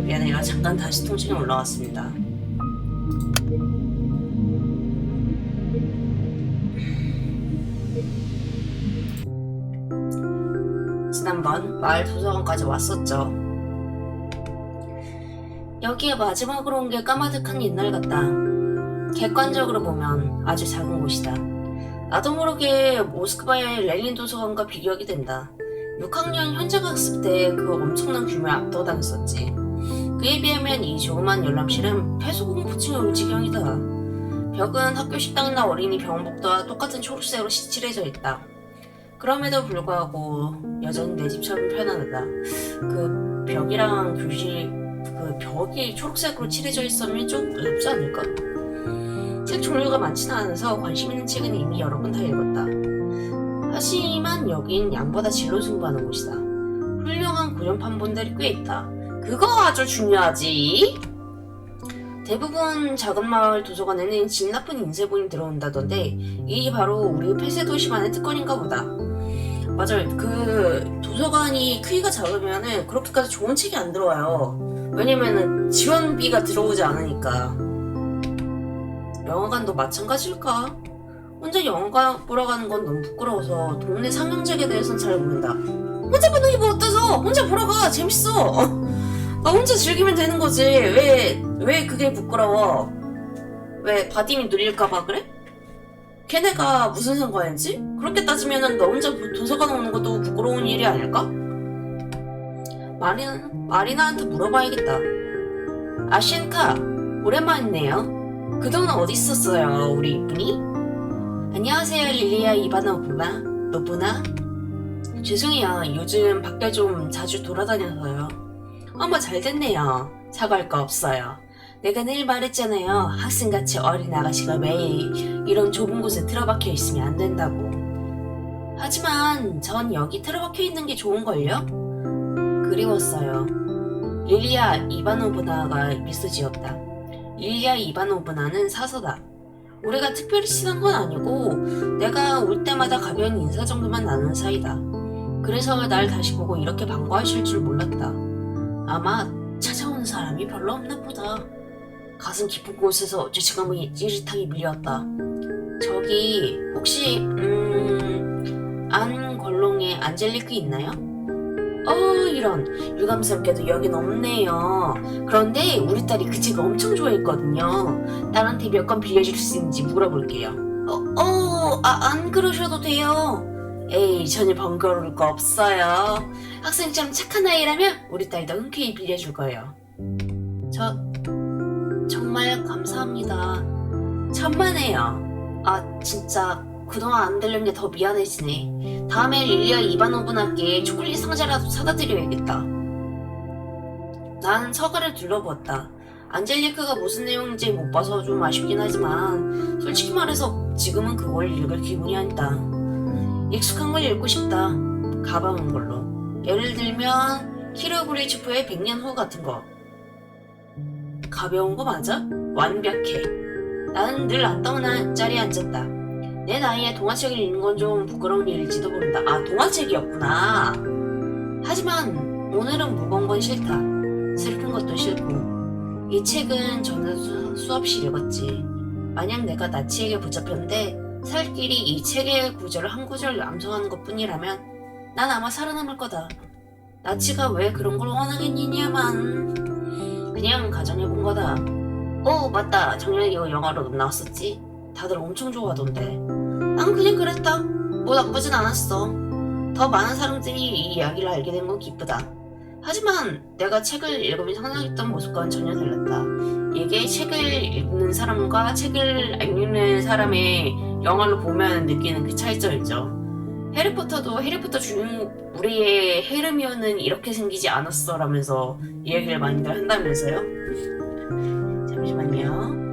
미안해요. 잠깐 다시 통신에 올라왔습니다. 지난번 마을 도서관까지 왔었죠. 여기에 마지막으로 온 게 까마득한 옛날 같다. 객관적으로 보면 아주 작은 곳이다. 나도 모르게 모스크바의 레닌 도서관과 비교하게 된다. 6학년 현장학습 때 그 엄청난 규모에 압도당했었지. 그에 비하면 이 조그만 열람실은 폐소공포증에 올 지경이다. 벽은 학교 식당이나 어린이 병원복도와 똑같은 초록색으로 칠해져 있다. 그럼에도 불구하고 여전히 내 집처럼 편안하다. 그 벽이랑 교실, 그 벽이 초록색으로 칠해져 있으면 좀 무섭지 않을까? 책 종류가 많지는 않아서 관심 있는 책은 이미 여러 번 다 읽었다. 하지만 여긴 양보다 질로 승부하는 곳이다. 훌륭한 구전판본들이 꽤 있다. 그거 아주 중요하지. 대부분 작은 마을 도서관에는 집 나쁜 인쇄본이 들어온다던데 이게 바로 우리 폐쇄 도시만의 특권인가 보다. 맞아요. 그 도서관이 크기가 작으면은 그렇게까지 좋은 책이 안 들어와요. 왜냐면은 지원비가 들어오지 않으니까. 영화관도 마찬가지일까? 혼자 영화 보러 가는 건 너무 부끄러워서 동네 상영책에 대해서는 잘 모른다. 혼자 보는 게 뭐 어때서? 혼자 보러 가. 재밌어. 나 혼자 즐기면 되는 거지. 왜 그게 부끄러워? 왜 바디미 누릴까봐 그래? 걔네가 무슨 상관이지? 그렇게 따지면은 너 혼자 도서관 오는 것도 부끄러운 일이 아닐까? 마리나한테 물어봐야겠다. 아신카, 오랜만이네요. 그동안 어디 있었어요, 우리 이쁜이? 안녕하세요, 릴리아 노부나? 죄송해요, 요즘 밖에 좀 자주 돌아다녀서요. 어머, 잘 됐네요. 사과할 거 없어요. 내가 늘 말했잖아요. 학생같이 어린 아가씨가 매일 이런 좁은 곳에 틀어박혀 있으면 안 된다고. 하지만 전 여기 틀어박혀 있는 게 좋은걸요? 그리웠어요. 릴리아 이바노브나가 미소 지었다. 릴리아 이바노브나는 사서다. 우리가 특별히 친한 건 아니고 내가 올 때마다 가벼운 인사 정도만 나누는 사이다. 그래서 날 다시 보고 이렇게 반가워하실 줄 몰랐다. 아마 찾아오는 사람이 별로 없나 보다. 가슴 깊은 곳에서 죄책감이 찌릿하게 밀려왔다. 저기 혹시 안걸롱에 안젤리크 있나요? 이런 유감스럽게도 여긴 없네요. 그런데 우리 딸이 그 책 엄청 좋아했거든요. 딸한테 몇 권 빌려줄 수 있는지 물어볼게요. 안 그러셔도 돼요. 에이, 전혀 번거로울 거 없어요. 학생처럼 착한 아이라면 우리 딸도 흔쾌히 빌려줄 거예요. 정말 감사합니다. 천만에요. 진짜 그동안 안 들린 게 더 미안해지네. 다음에 릴리아 이바노브나께 초콜릿 상자라도 사다 드려야겠다. 난 서가를 둘러보았다. 안젤리크가 무슨 내용인지 못 봐서 좀 아쉽긴 하지만 솔직히 말해서 지금은 그걸 읽을 기분이 아니다. 익숙한 걸 읽고 싶다. 가벼운 걸로. 예를 들면 키르브리츠프의 100년 후 같은 거. 가벼운 거 맞아? 완벽해. 나는 늘 안떠한 자리에 앉았다. 내 나이에 동화책을 읽는 건 좀 부끄러운 일일지도 모른다. 동화책이었구나. 하지만 오늘은 무거운 건 싫다. 슬픈 것도 싫고. 이 책은 전에도 수없이 읽었지. 만약 내가 나치에게 붙잡혔는데 살 길이 이 책의 구절을 한 구절 암송하는 것뿐이라면 난 아마 살아남을 거다. 나치가 왜 그런 걸 원하겠니냐만. 그냥 가정해본 거다. 맞다. 작년에 이거 영화로 나왔었지. 다들 엄청 좋아하던데. 난 그냥 그랬다. 뭐 나쁘진 않았어. 더 많은 사람들이 이 이야기를 알게 된 건 기쁘다. 하지만 내가 책을 읽으며 상상했던 모습과는 전혀 달랐다. 이게 책을 읽는 사람과 책을 안 읽는 사람의 영화를 보면 느끼는 그 차이점이죠. 해리포터도 해리포터 주인공 우리의 헤르미온은 이렇게 생기지 않았어 라면서 이야기를 많이들 한다면서요. 잠시만요.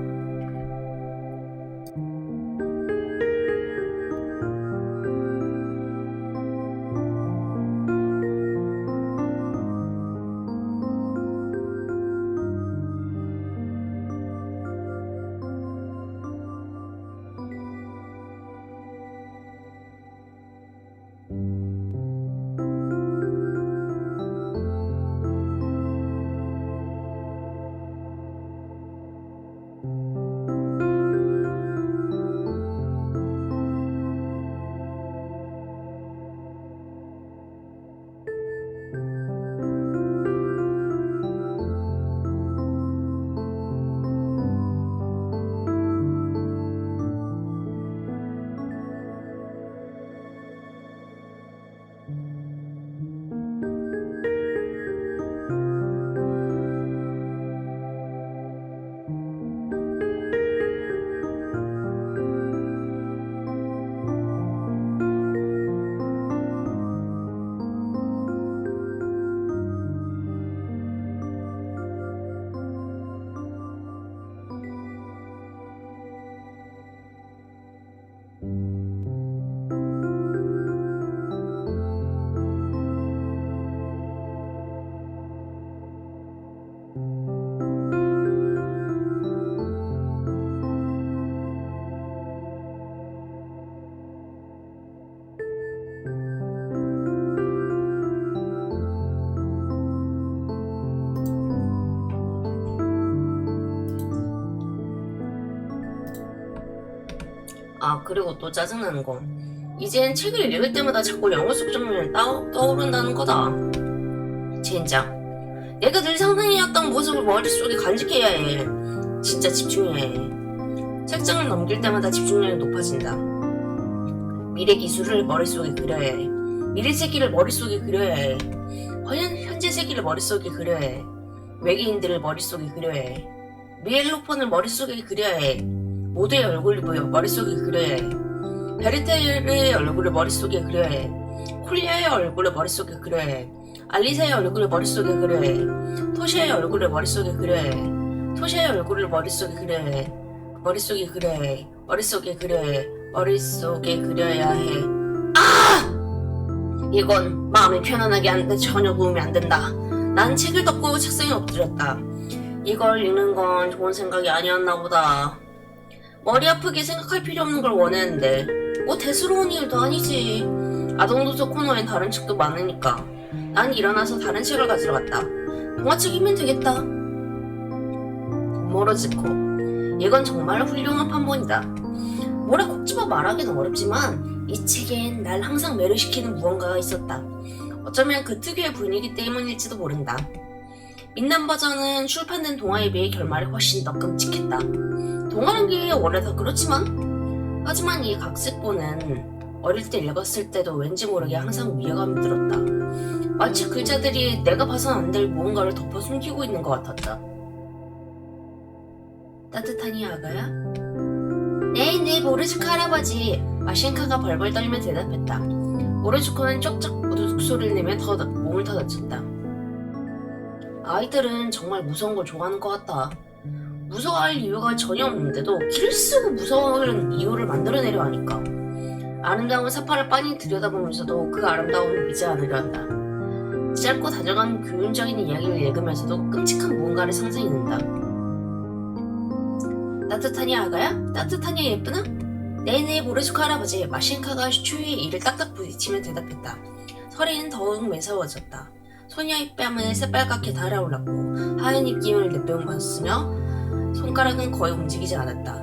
아, 그리고 또 짜증나는 건 이젠 책을 읽을 때마다 자꾸 영화 속 장면이 떠오른다는 거다. 젠장. 내가 늘 상상해왔던 모습을 머릿속에 간직해야 해. 진짜 집중해야 해. 책장을 넘길 때마다 집중력이 높아진다. 미래 기술을 머릿속에 그려야 해. 미래 세계를 머릿속에 그려야 해. 현재 세계를 머릿속에 그려야 해. 외계인들을 머릿속에 그려야 해. 미엘로폰을 머릿속에 그려야 해. 모두의 얼굴을 머릿속에 그려야 해. 베르테르의 얼굴을 머릿속에 그려야 해. 콜리아의 얼굴을 머릿속에 그려야 해. 알리사의 얼굴을 머릿속에 그려야 해. 토시아의 얼굴을 머릿속에 그려야 해. 토시아의 얼굴을 머릿속에 그려야 해. 머릿속에 그려야 해. 머릿속에 그려야 해. 머릿속에 그려야 해. 아! 이건 마음이 편안하게 하는데 전혀 도움이 안 된다. 난 책을 덮고 책상에 엎드렸다. 이걸 읽는 건 좋은 생각이 아니었나 보다. 머리 아프게 생각할 필요 없는 걸 원했는데 뭐 대수로운 일도 아니지. 아동도서 코너엔 다른 책도 많으니까 난 일어나서 다른 책을 가지러 갔다. 동화책이면 되겠다. 모로즈코. 이건 정말 훌륭한 판본이다. 뭐라 콕 집어 말하기는 어렵지만 이 책엔 날 항상 매료시키는 무언가가 있었다. 어쩌면 그 특유의 분위기 때문일지도 모른다. 민남 버전은 출판된 동화에 비해 결말이 훨씬 더 끔찍했다. 동화란 게 원래 다 그렇지만 하지만 이 각색본은 어릴 때 읽었을 때도 왠지 모르게 항상 위화감이 들었다. 마치 글자들이 내가 봐선 안 될 무언가를 덮어 숨기고 있는 것 같았다. 따뜻하니 아가야? 네, 모르즈코 할아버지. 마신카가 벌벌 떨며 대답했다. 모르즈코는 쪽쪽 목소리를 내며 몸을 더 낮췄다. 아이들은 정말 무서운 걸 좋아하는 것 같다. 무서워할 이유가 전혀 없는데도 길을 쓰고 무서워하는 이유를 만들어내려 하니까. 아름다운 사파를 빤히 들여다보면서도 그 아름다움을 믿지 않으려 한다. 짧고 다정한 교훈적인 이야기를 읽으면서도 끔찍한 무언가를 상상해낸다. 따뜻하니 아가야? 따뜻하니 예쁘나? 네네 모르즈코 할아버지. 마신카가 추위에 이를 딱딱 부딪히며 대답했다. 서리는 더욱 매서워졌다. 소녀의 뺨은 새빨갛게 달아올랐고 하얀 입김을 내빼면서며 손가락은 거의 움직이지 않았다.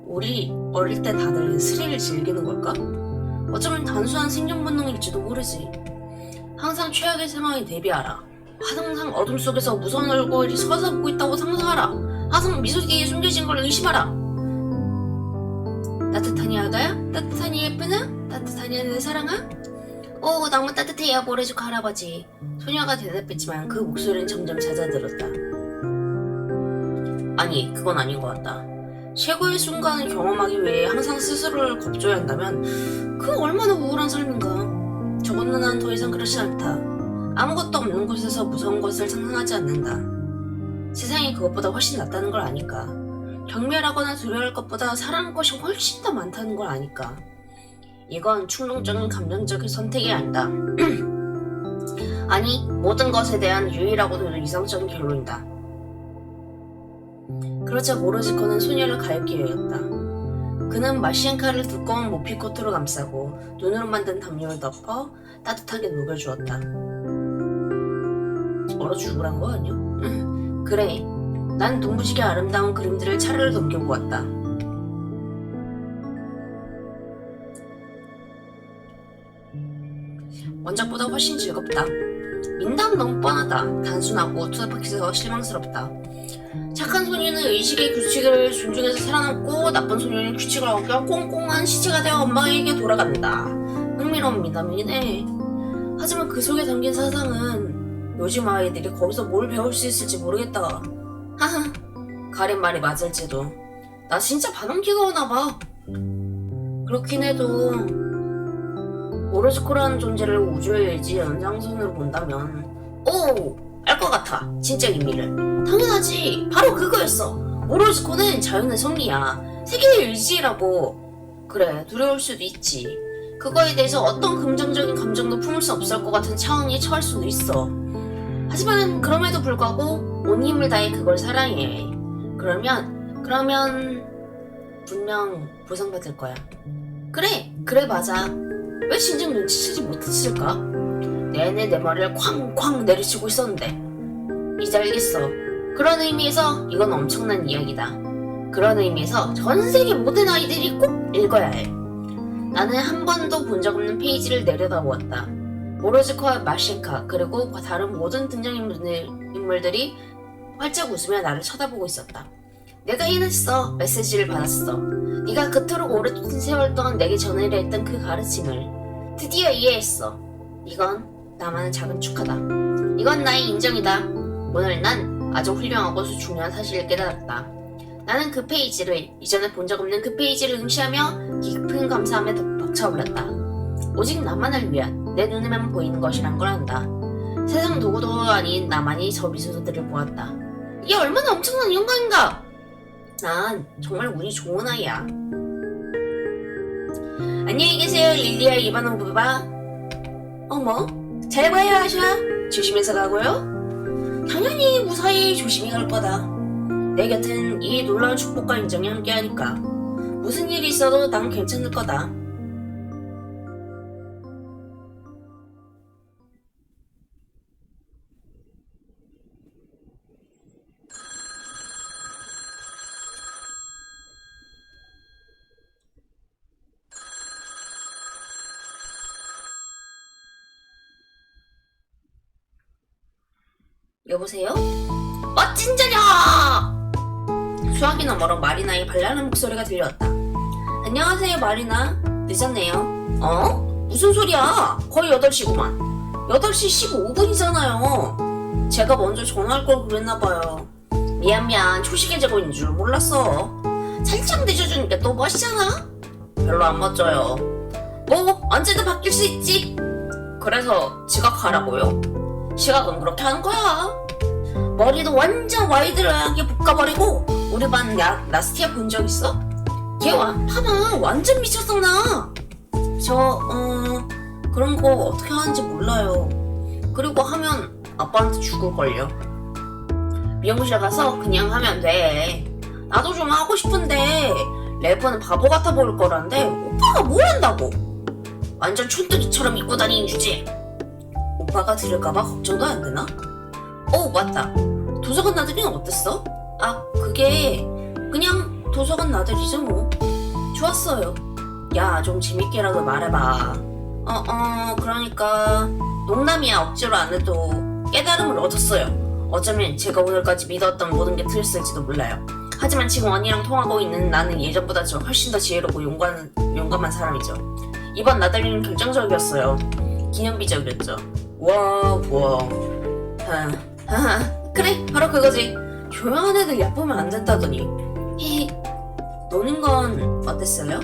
우리 어릴 때 다들 스릴을 즐기는 걸까? 어쩌면 단순한 생존 본능일지도 모르지. 항상 최악의 상황에 대비하라. 항상 어둠 속에서 무서운 얼굴이 서서보고 있다고 상상하라. 항상 미소기에 숨겨진 걸 의심하라. 따뜻하니 아가야? 따뜻하니 예쁘나? 따뜻하니 내 사랑아? 오, 너무 따뜻해요 모르즈코 할아버지. 소녀가 대답했지만 그 목소리는 점점 잦아들었다. 아니, 그건 아닌 것 같다. 최고의 순간을 경험하기 위해 항상 스스로를 겁줘야 한다면 그 얼마나 우울한 삶인가. 적어도 난 더 이상 그렇지 않다. 아무것도 없는 곳에서 무서운 것을 상상하지 않는다. 세상이 그것보다 훨씬 낫다는 걸 아니까. 경멸하거나 두려워할 것보다 사랑할 것이 훨씬 더 많다는 걸 아니까. 이건 충동적인 감정적인 선택이 아니다. 아니, 모든 것에 대한 유일하고도 이성적인 결론이다. 그러자 모르즈코는 소녀를 가엾게 여겼다. 그는 마시엔카를 두꺼운 모피코트로 감싸고 눈으로 만든 담요를 덮어 따뜻하게 녹여주었다. 얼어 죽으란 거 아니야? 그래, 난 눈부시게 아름다운 그림들을 차례로 넘겨보았다. 원작보다 훨씬 즐겁다. 민담 너무 뻔하다. 단순하고 투닥박해서 실망스럽다. 착한 소녀는 의식의 규칙을 존중해서 살아남고 나쁜 소녀는 규칙을 어겨 꽁꽁한 시체가 되어 엄마에게 돌아간다. 흥미로운 미담이네. 하지만 그 속에 담긴 사상은 요즘 아이들이 거기서 뭘 배울 수 있을지 모르겠다. 하하, 가린 말이 맞을지도. 나 진짜 반항기가 오나봐. 그렇긴 해도 모르즈코라는 존재를 우주의 의지 연장선으로 본다면 알 것 같아. 진짜 의미를. 당연하지. 바로 그거였어. 모르즈코는 자연의 섭리야. 세계의 의지라고. 그래, 두려울 수도 있지. 그거에 대해서 어떤 긍정적인 감정도 품을 수 없을 것 같은 상황에 처할 수도 있어. 하지만 그럼에도 불구하고 온 힘을 다해 그걸 사랑해. 그러면 분명 보상받을 거야. 그래 맞아. 왜 진작 눈치채지 못했을까? 내내 내 머리를 쾅쾅 내리치고 있었는데. 이제 알겠어. 그런 의미에서 이건 엄청난 이야기다. 그런 의미에서 전 세계 모든 아이들이 꼭 읽어야 해. 나는 한 번도 본 적 없는 페이지를 내려다보았다. 모로즈코와 마신카 그리고 다른 모든 등장인물들이 활짝 웃으며 나를 쳐다보고 있었다. 내가 해냈어. 메시지를 받았어. 네가 그토록 오랜 세월 동안 내게 전해려 했던 그 가르침을 드디어 이해했어. 이건 나만의 작은 축하다. 이건 나의 인정이다. 오늘 난 아주 훌륭하고 중요한 사실을 깨달았다. 나는 그 페이지를, 이전에 본 적 없는 그 페이지를 응시하며 깊은 감사함에 벅차올랐다. 오직 나만을 위한, 내 눈에만 보이는 것이란 걸 안다. 세상 누구도 아닌 나만이 저 미소들을 보았다. 이게 얼마나 엄청난 영광인가! 난 정말 운이 좋은 아이야. 안녕히 계세요, 릴리아 이바노브바. 어머, 잘 봐요, 아샤. 조심해서 가고요. 당연히 무사히 조심히 갈 거다. 내 곁은 이 놀라운 축복과 인정이 함께하니까 무슨 일이 있어도 난 괜찮을 거다. 여보세요? 멋진 저녁! 수화기 너머로 마리나의 발랄한 목소리가 들려왔다. 안녕하세요, 마리나. 늦었네요. 어? 무슨 소리야? 거의 8시구만. 8시 15분이잖아요. 제가 먼저 전화할 걸 그랬나봐요. 미안. 초식에 재고 있는 줄 몰랐어. 살짝 늦어주니까 또 멋있잖아? 별로 안 멋져요. 뭐 언제든 바뀔 수 있지. 그래서 지각하라고요? 시각은 그렇게 하는 거야. 머리도 완전 와이드하게 볶아버리고 우리 반 나스티아 본 적 있어? 걔 봐봐 완전 미쳤었나. 그런 거 어떻게 하는지 몰라요. 그리고 하면 아빠한테 죽을걸요. 미용실 가서 그냥 하면 돼. 나도 좀 하고 싶은데 래퍼는 바보 같아 보일 거란데 오빠가 뭘 한다고. 완전 촌뜨기처럼 입고 다니는 주제. 오빠가 들을까봐 걱정도 안 되나? 맞다. 도서관 나들이는 어땠어? 그게 그냥 도서관 나들이죠 뭐. 좋았어요. 야, 좀 재밌게라도 말해봐. 그러니까 농담이야. 억지로 안 해도 깨달음을 얻었어요. 어쩌면 제가 오늘까지 믿었던 모든 게 틀렸을지도 몰라요. 하지만 지금 언니랑 통하고 있는 나는 예전보다 훨씬 더 지혜롭고 용감한 사람이죠. 이번 나들이는 결정적이었어요. 기념비적이었죠. 와. 그래, 바로 그거지. 조용한 애들 예쁘면 안 된다더니. 히히. 노는 건 어땠어요?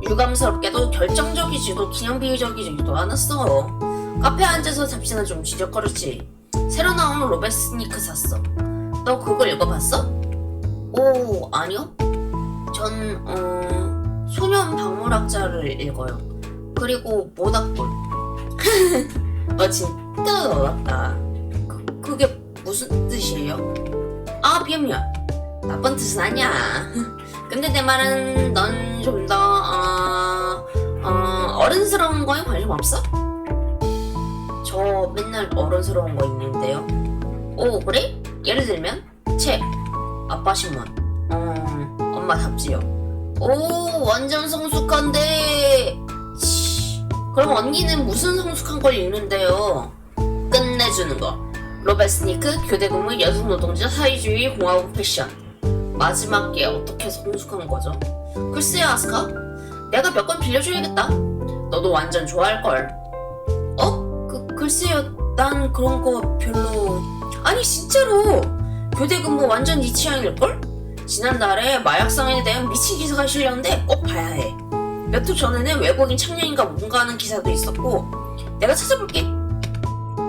유감스럽게도 결정적이지도 기념비적이지도 않았어. 카페에 앉아서 잠시나 좀 지적거렸지. 새로 나온 로베스니크 샀어. 너 그걸 읽어봤어? 아니요. 전 소년 박물학자를 읽어요. 그리고 모닥불. 너 진짜 놀랍다. 그게 무슨 뜻이에요? 비염이야. 나쁜 뜻은 아니야. 근데 내 말은 넌 좀 더 어른스러운 거에 관심 없어? 저 맨날 어른스러운 거 있는데요. 그래? 예를 들면 책, 아빠 신문, 엄마 잡지요. 완전 성숙한데. 그럼 언니는 무슨 성숙한 걸 읽는데요? 끝내주는 거. 로베스니크 교대근무 여성노동자 사회주의 공화국 패션. 마지막 게 어떻게 성숙한 거죠? 글쎄요, 아스카. 내가 몇 권 빌려줘야겠다. 너도 완전 좋아할걸. 글쎄요. 난 그런 거 별로. 아니 진짜로 교대근무 완전 네 취향일걸? 지난달에 마약상에 대한 미친 기사가 실렸는데 꼭 봐야 해. 몇 주 전에는 외국인 청년인가 뭔가 하는 기사도 있었고. 내가 찾아볼게.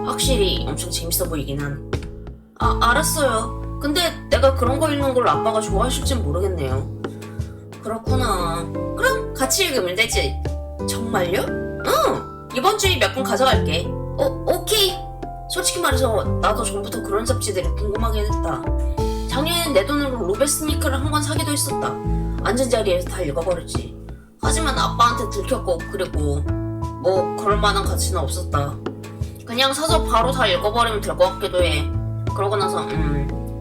확실히 엄청 재밌어 보이긴 한. 알았어요. 근데 내가 그런 거 읽는 걸 아빠가 좋아하실진 모르겠네요. 그렇구나. 그럼 같이 읽으면 되지. 정말요? 응. 이번 주에 몇 권 가져갈게. 오케이. 솔직히 말해서 나도 전부터 그런 잡지들이 궁금하긴 했다. 작년엔 내 돈으로 로베스니크를 한 권 사기도 했었다. 앉은 자리에서 다 읽어버렸지. 하지만 아빠한테 들켰고 그리고 뭐 그럴 만한 가치는 없었다. 그냥 사서 바로 다 읽어버리면 될 것 같기도 해. 그러고 나서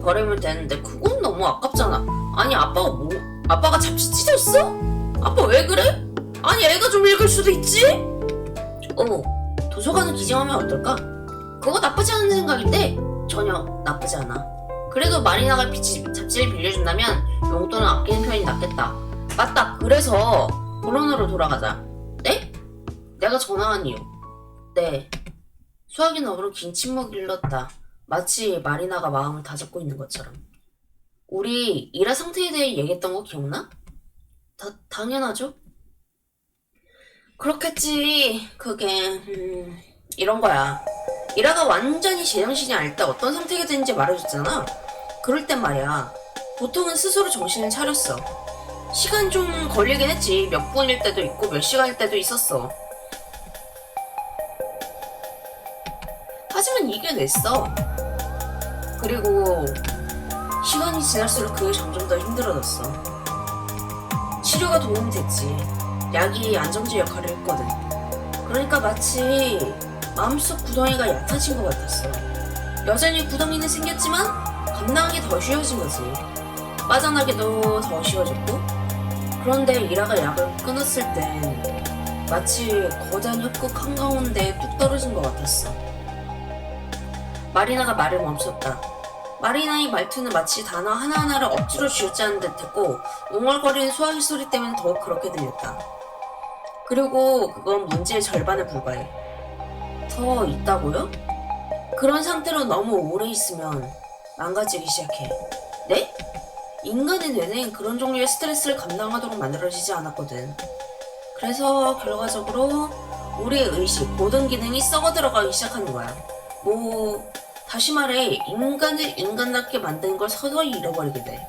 버리면 되는데 그건 너무 아깝잖아. 아니 아빠가 뭐? 아빠가 잡지 찢었어? 아빠 왜 그래? 아니 애가 좀 읽을 수도 있지? 도서관을 기증하면 어떨까? 그거 나쁘지 않은 생각인데 전혀 나쁘지 않아. 그래도 마리나가 잡지를 빌려준다면 용돈을 아끼는 편이 낫겠다. 맞다. 그래서 본론으로 돌아가자. 네? 내가 전화한 이유. 네. 수학이 너머로 긴 침묵을 일렀다. 마치 마리나가 마음을 다잡고 있는 것처럼. 우리 이라 상태에 대해 얘기했던 거 기억나? 당연하죠. 그렇겠지. 그게 이런 거야. 이라가 완전히 제정신이 아닐 때 어떤 상태가 되는지 말해줬잖아. 그럴 땐 말이야. 보통은 스스로 정신을 차렸어. 시간 좀 걸리긴 했지. 몇 분일 때도 있고 몇 시간일 때도 있었어. 하지만 이겨냈어. 그리고 시간이 지날수록 그게 점점 더 힘들어졌어. 치료가 도움이 됐지. 약이 안정제 역할을 했거든. 그러니까 마치 마음속 구덩이가 얕아진 것 같았어. 여전히 구덩이는 생겼지만 감당하기 더 쉬워진 거지. 빠져나기도 더 쉬워졌고. 그런데 이라가 약을 끊었을 땐 마치 거대한 협곡 한가운데 뚝 떨어진 것 같았어. 마리나가 말을 멈췄다. 마리나의 말투는 마치 단어 하나하나를 억지로 쥐어짜는 듯했고 웅얼거리는 수화기 소리 때문에 더욱 그렇게 들렸다. 그리고 그건 문제의 절반에 불과해. 더 있다고요? 그런 상태로 너무 오래 있으면 망가지기 시작해. 네? 인간의 뇌는 그런 종류의 스트레스를 감당하도록 만들어지지 않았거든. 그래서 결과적으로 우리의 의식, 모든 기능이 썩어들어가기 시작하는 거야. 다시 말해 인간을 인간답게 만드는 걸 서서히 잃어버리게 돼.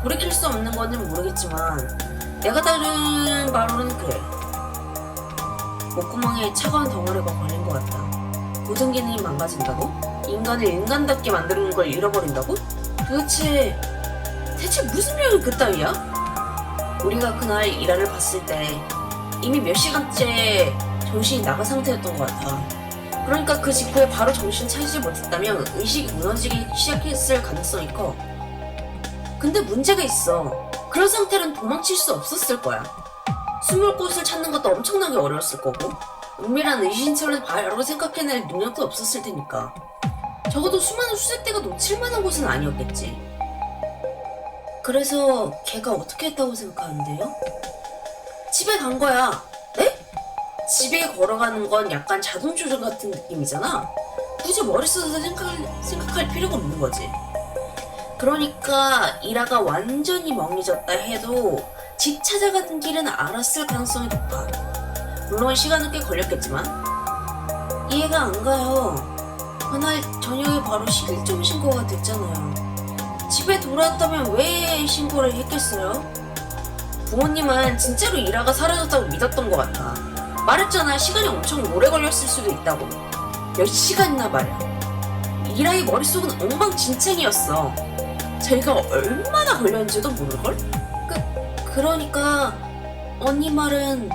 돌이킬 수 없는 거는 모르겠지만 내가 다른 바로는 그래. 목구멍에 차가운 덩어리가 걸린 것 같다. 모든 기능이 망가진다고? 인간을 인간답게 만드는 걸 잃어버린다고? 대체 무슨 명이 그따위야? 우리가 그날 이라를 봤을 때 이미 몇 시간째 정신이 나간 상태였던 것 같아. 그러니까 그 직후에 바로 정신을 차리지 못했다면 의식이 무너지기 시작했을 가능성이 커. 근데 문제가 있어. 그런 상태는 도망칠 수 없었을 거야. 숨을 곳을 찾는 것도 엄청나게 어려웠을 거고 은밀한 의심처럼 바로 생각해낼 능력도 없었을 테니까. 적어도 수많은 수색대가 놓칠 만한 곳은 아니었겠지. 그래서 걔가 어떻게 했다고 생각하는데요? 집에 간 거야. 네? 집에 걸어가는 건 약간 자동 조절 같은 느낌이잖아. 굳이 머리 써서 생각할 필요가 없는 거지. 그러니까 이라가 완전히 멍해졌다 해도 집 찾아가는 길은 알았을 가능성이 높아. 물론 시간은 꽤 걸렸겠지만 이해가 안 가요. 그날 저녁에 바로 실종 신고가 됐잖아요. 집에 돌아왔다면 왜 신고를 했겠어요? 부모님은 진짜로 이라가 사라졌다고 믿었던 것 같아. 말했잖아. 시간이 엄청 오래 걸렸을 수도 있다고. 몇 시간이나 말이야. 이라의 머릿속은 엉망진창이었어. 저희가 얼마나 걸렸는지도 모를걸? 그러니까 언니 말은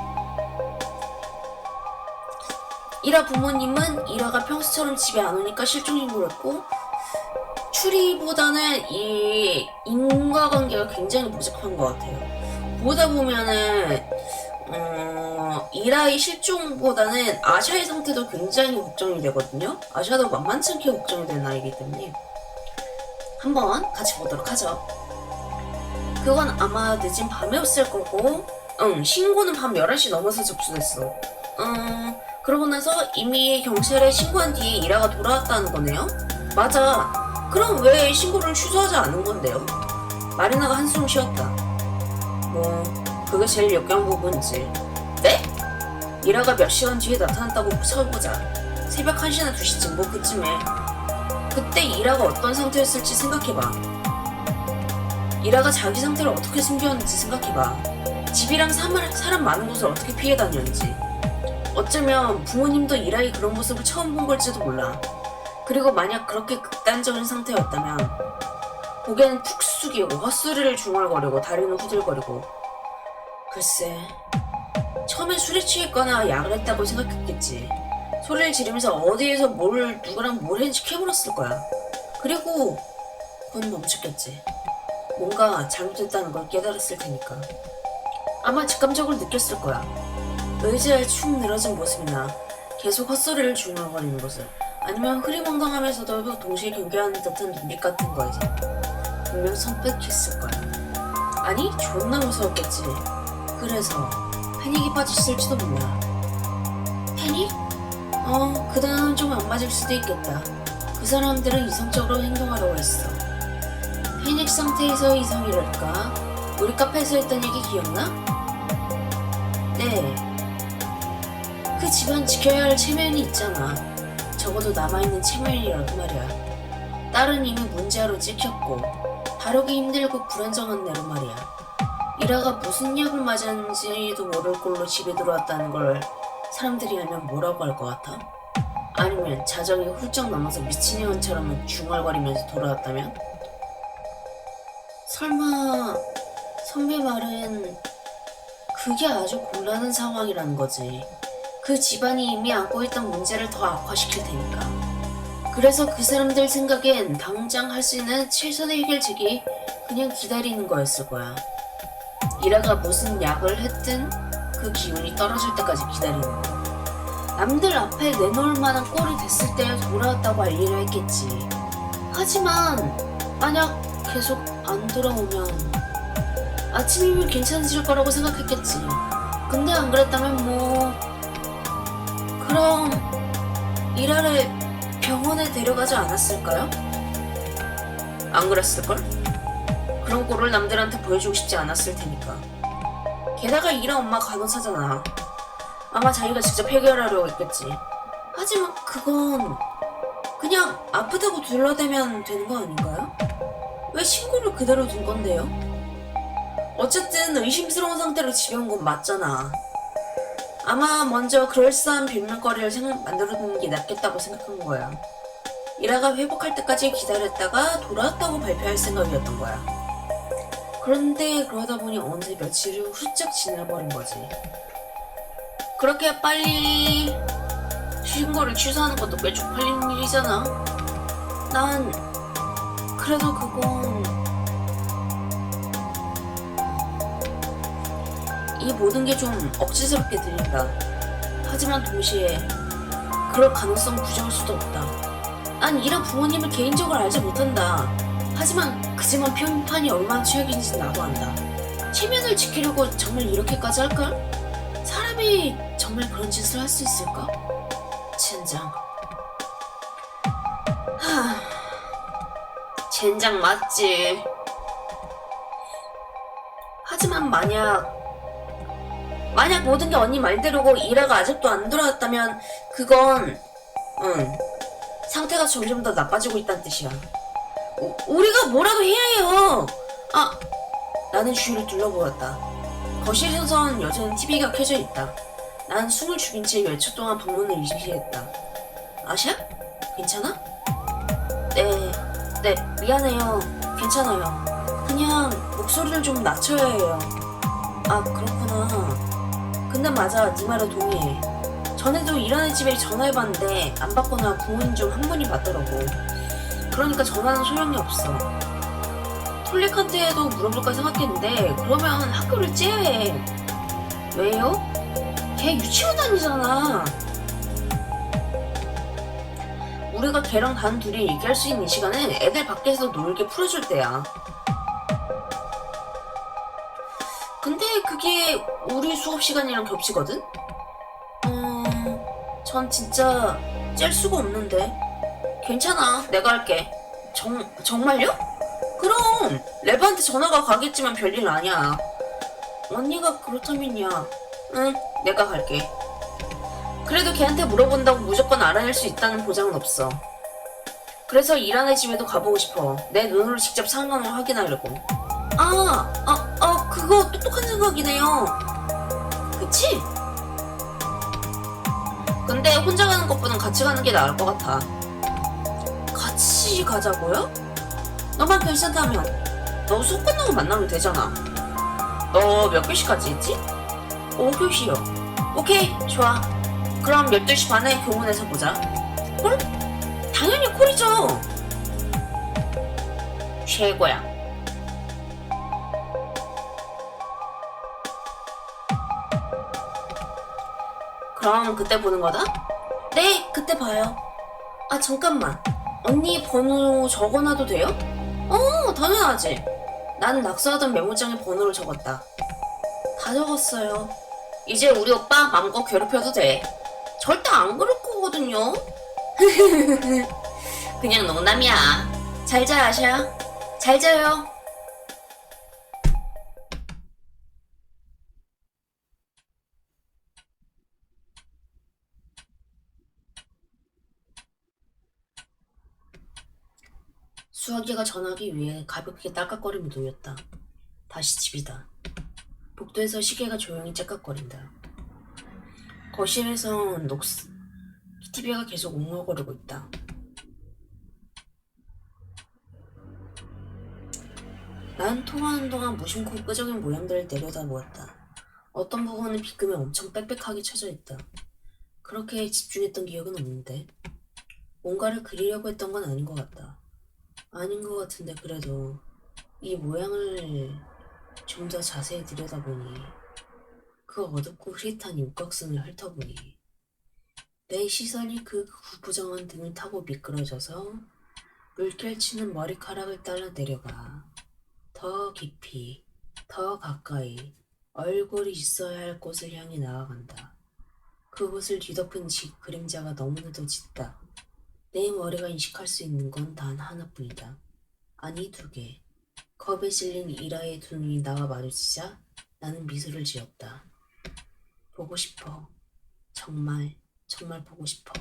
이라 부모님은 이라가 평소처럼 집에 안 오니까 실종신고를 했고 추리보다는 이 인과관계가 굉장히 복잡한 것 같아요. 보다 보면은 이라의 실종보다는 아샤의 상태도 굉장히 걱정이 되거든요. 아샤도 만만치 않게 걱정이 되는 아이기 때문에 한번 같이 보도록 하죠. 그건 아마 늦은 밤이었을 거고 신고는 밤 11시 넘어서 접수됐어. 그러고 나서 이미 경찰에 신고한 뒤에 이라가 돌아왔다는 거네요? 맞아. 그럼 왜 신고를 취소하지 않은 건데요? 마리나가 한숨을 쉬었다. 그게 제일 역겨운 부분이지. 네? 이라가 몇 시간 뒤에 나타났다고 쳐보자. 새벽 1시나 2시쯤 그쯤에. 그때 이라가 어떤 상태였을지 생각해봐. 이라가 자기 상태를 어떻게 숨겼는지 생각해봐. 집이랑 사람 많은 곳을 어떻게 피해 다녔는지. 어쩌면 부모님도 이라의 그런 모습을 처음 본 걸지도 몰라. 그리고 만약 그렇게 극단적인 상태였다면 고개는 푹 숙이고 헛소리를 중얼거리고 다리는 후들거리고 글쎄 처음엔 술에 취했거나 약을 했다고 생각했겠지. 소리를 지르면서 어디에서 누구랑 뭘 했는지 캐물었을 거야. 그리고 그건 멈췄겠지. 뭔가 잘못됐다는 걸 깨달았을 테니까. 아마 직감적으로 느꼈을 거야. 의자에 축 늘어진 모습이나 계속 헛소리를 중얼거리는 모습, 아니면 흐리멍덩하면서도 동시에 경계하는 듯한 눈빛 같은 거에서 분명 선택했을 거야. 아니, 존나 무서웠겠지. 그래서 패닉이 빠졌을지도 몰라. 패닉? 그 단어는 좀 안 맞을 수도 있겠다. 그 사람들은 이성적으로 행동하려고 했어. 패닉 상태에서 이성이랄까? 우리 카페에서 했던 얘기 기억나? 네. 그 집안 지켜야 할 체면이 있잖아. 적어도 남아있는 체면이라도 말이야. 딸은 이미 문제아로 찍혔고 다루기 힘들고 불안정한 내로 말이야. 이라가 무슨 약을 맞았는지도 모를 꼴로 집에 들어왔다는 걸 사람들이 알면 뭐라고 할 것 같아? 아니면 자정이 훌쩍 넘어서 미친년처럼 중얼거리면서 돌아왔다면? 설마 선배 말은 그게 아주 곤란한 상황이라는 거지. 그 집안이 이미 안고 있던 문제를 더 악화시킬 테니까. 그래서 그 사람들 생각엔 당장 할 수 있는 최선의 해결책이 그냥 기다리는 거였을 거야. 이라가 무슨 약을 했든 그 기운이 떨어질 때까지 기다리는 거. 남들 앞에 내놓을 만한 꼴이 됐을 때 돌아왔다고 알리려 했겠지. 하지만 만약 계속 안 돌아오면 아침이면 괜찮아질 거라고 생각했겠지. 근데 안 그랬다면 그럼 이라를 병원에 데려가지 않았을까요? 안 그랬을걸? 그런 꼴을 남들한테 보여주고 싶지 않았을 테니까. 게다가 이라 엄마 간호사잖아. 아마 자기가 직접 해결하려고 했겠지. 하지만 그건 그냥 아프다고 둘러대면 되는 거 아닌가요? 왜 신고를 그대로 둔 건데요? 어쨌든 의심스러운 상태로 집에 온 건 맞잖아. 아마 먼저 그럴싸한 빌밀거리를 만들어두는 게 낫겠다고 생각한 거야. 이라가 회복할 때까지 기다렸다가 돌아왔다고 발표할 생각이었던 거야. 그런데 그러다 보니 어느새 며칠이 훌쩍 지나버린 거지. 그렇게 빨리 신고를 취소하는 것도 꽤 쪽팔리는 일이잖아. 난 그래도 그건 이 모든 게 좀 억지스럽게 들린다. 하지만 동시에 그럴 가능성 부정할 수도 없다. 난 이런 부모님을 개인적으로 알지 못한다. 하지만 그지만 편판이 얼마나 최악인지 나도 안다. 체면을 지키려고 정말 이렇게까지 할까? 사람이 정말 그런 짓을 할 수 있을까? 젠장. 젠장 맞지. 하지만 만약 모든 게 언니 말대로고 이라가 아직도 안 돌아왔다면 그건 상태가 점점 더 나빠지고 있다는 뜻이야. 우리가 뭐라도 해야 해요. 나는 주위를 둘러보았다. 거실에선 여전히 TV가 켜져 있다. 난 숨을 죽인 채 몇 초 동안 방문을 의식했다. 아샤? 괜찮아? 네, 미안해요. 괜찮아요. 그냥 목소리를 좀 낮춰야 해요. 그렇구나. 근데 맞아, 네 말에 동의해. 전에도 일하는 집에 전화해봤는데 안 받거나 부모님 중 한 분이 받더라고. 그러니까 전화는 소용이 없어. 톨릭한테도 물어볼까 생각했는데 그러면 학교를 째야 해. 왜요? 걔 유치원 다니잖아. 우리가 걔랑 단 둘이 얘기할 수 있는 이 시간은 애들 밖에서 놀게 풀어줄 때야. 근데 그게 우리 수업 시간이랑 겹치거든? 전 진짜 짤 수가 없는데. 괜찮아, 내가 할게. 정말요? 그럼 레바한테 전화가 가겠지만 별일 아니야. 언니가 그렇다면야. 응, 내가 갈게. 그래도 걔한테 물어본다고 무조건 알아낼 수 있다는 보장은 없어. 그래서 이란의 집에도 가보고 싶어. 내 눈으로 직접 상황을 확인하려고. 그거 똑똑한 생각이네요. 그치? 근데 혼자 가는 것보단 같이 가는 게 나을 것 같아. 같이 가자고요? 너만 괜찮다면 너 수업 끝나고 만나면 되잖아. 너 몇 교시까지 했지? 5교시요. 오케이, 좋아. 그럼 12시 반에 교문에서 보자. 콜? 당연히 콜이죠. 최고야. 그럼 그때 보는 거다? 네, 그때 봐요. 아, 잠깐만. 언니 번호 적어놔도 돼요? 당연하지. 난 낙서하던 메모장에 번호를 적었다. 다 적었어요. 이제 우리 오빠 맘껏 괴롭혀도 돼. 절대 안 그럴 거거든요. 그냥 농담이야. 잘 자, 아샤. 잘 자요. 수학이가 전화기 위해 가볍게 딸깍거리며 놓였다. 다시 집이다. 복도에서 시계가 조용히 째깍거린다. 거실에선 TV가 계속 웅얼거리고 있다. 난 통화하는 동안 무심코 끄적인 모양들을 내려다보았다. 어떤 부분은 빗금에 엄청 빽빽하게 쳐져 있다. 그렇게 집중했던 기억은 없는데 뭔가를 그리려고 했던 건 아닌 것 같다. 아닌 것 같은데 그래도 이 모양을 좀 더 자세히 들여다보니 그 어둡고 흐릿한 육각선을 훑어보니 내 시선이 그 구부정한 등을 타고 미끄러져서 물결치는 머리카락을 따라 내려가 더 깊이, 더 가까이 얼굴이 있어야 할 곳을 향해 나아간다. 그곳을 뒤덮은 그림자가 너무나도 짙다. 내 머리가 인식할 수 있는 건 단 하나뿐이다. 아니, 두 개. 겁에 질린 이라의 두 눈이 나와 마주치자 나는 미소를 지었다. 보고 싶어. 정말, 정말 보고 싶어.